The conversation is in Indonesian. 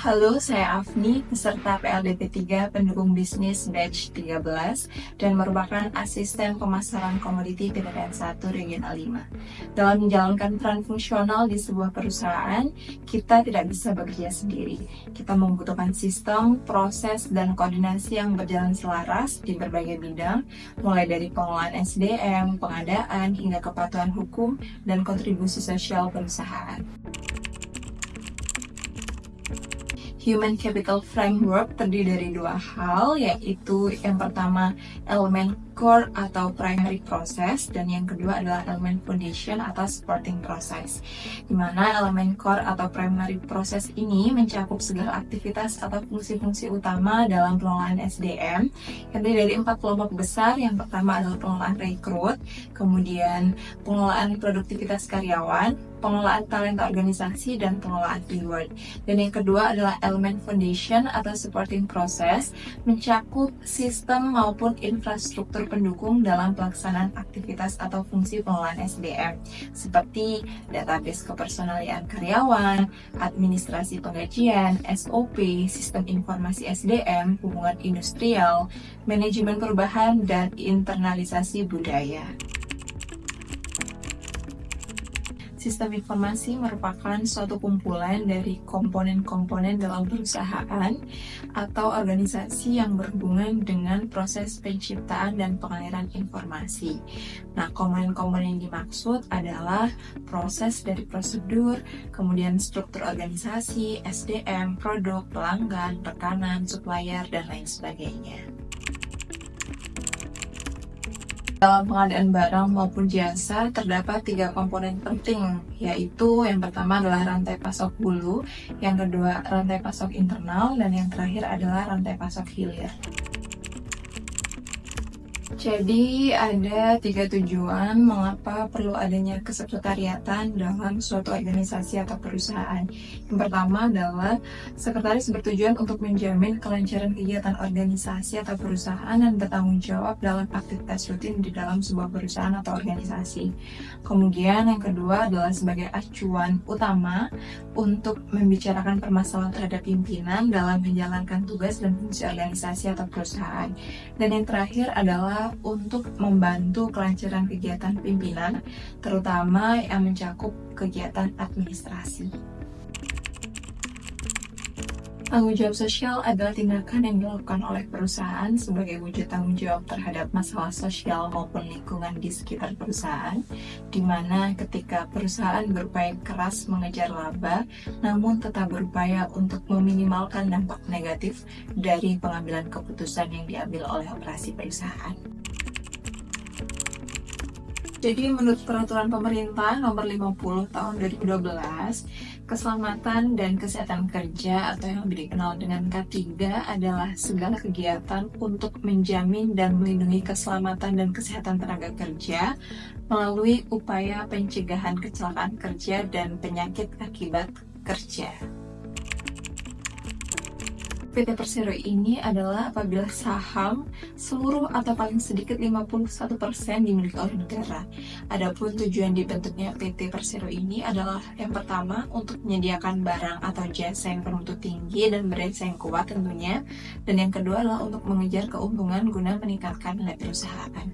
Halo, saya Afni, peserta PLDT 3 pendukung bisnis batch 13 dan merupakan asisten pemasaran komoditi PTPN 1 Regional 5. Dalam menjalankan peran fungsional di sebuah perusahaan, kita tidak bisa bekerja sendiri. Kita membutuhkan sistem, proses, dan koordinasi yang berjalan selaras di berbagai bidang, mulai dari pengelolaan SDM, pengadaan, hingga kepatuhan hukum dan kontribusi sosial perusahaan. Human Capital Framework terdiri dari dua hal, yaitu yang pertama elemen core atau primary process, dan yang kedua adalah elemen foundation atau supporting process. Di mana elemen core atau primary process ini mencakup segala aktivitas atau fungsi-fungsi utama dalam pengelolaan SDM, yang terdiri dari 4 kelompok besar. Yang pertama adalah pengelolaan rekrut, kemudian pengelolaan produktivitas karyawan, pengelolaan talenta organisasi, dan pengelolaan reward. Dan yang kedua adalah elemen foundation atau supporting process, mencakup sistem maupun infrastruktur pendukung dalam pelaksanaan aktivitas atau fungsi pengelolaan SDM, seperti database kepersonalian karyawan, administrasi penggajian, SOP, sistem informasi SDM, hubungan industrial, manajemen perubahan, dan internalisasi budaya. Sistem informasi merupakan suatu kumpulan dari komponen-komponen dalam perusahaan atau organisasi yang berhubungan dengan proses penciptaan dan pengaliran informasi. Nah, komponen-komponen yang dimaksud adalah proses dari prosedur, kemudian struktur organisasi, SDM, produk, pelanggan, rekanan, supplier, dan lain sebagainya. Dalam pengadaan barang maupun jasa, terdapat 3 komponen penting, yaitu yang pertama adalah rantai pasok hulu, yang kedua rantai pasok internal, dan yang terakhir adalah rantai pasok hilir. Jadi ada 3 tujuan mengapa perlu adanya kesekretariatan dalam suatu organisasi atau perusahaan. Yang pertama adalah sekretaris bertujuan untuk menjamin kelancaran kegiatan organisasi atau perusahaan dan bertanggung jawab dalam aktivitas rutin di dalam sebuah perusahaan atau organisasi. Kemudian yang kedua adalah sebagai acuan utama untuk membicarakan permasalahan terhadap pimpinan dalam menjalankan tugas dan fungsi organisasi atau perusahaan. Dan yang terakhir adalah untuk membantu kelancaran kegiatan pimpinan, terutama yang mencakup kegiatan administrasi. Tanggung jawab sosial adalah tindakan yang dilakukan oleh perusahaan sebagai wujud tanggung jawab terhadap masalah sosial maupun lingkungan di sekitar perusahaan, di mana ketika perusahaan berupaya keras mengejar laba, namun tetap berupaya untuk meminimalkan dampak negatif dari pengambilan keputusan yang diambil oleh operasi perusahaan. Jadi menurut peraturan pemerintah nomor 50 tahun 2012, keselamatan dan kesehatan kerja atau yang lebih dikenal dengan K3 adalah segala kegiatan untuk menjamin dan melindungi keselamatan dan kesehatan tenaga kerja melalui upaya pencegahan kecelakaan kerja dan penyakit akibat kerja. PT Persero ini adalah apabila saham seluruh atau paling sedikit 51% dimiliki oleh negara. Adapun tujuan dibentuknya PT Persero ini adalah yang pertama untuk menyediakan barang atau jasa yang bermutu tinggi dan berdaya saing kuat tentunya, dan yang kedua adalah untuk mengejar keuntungan guna meningkatkan nilai perusahaan.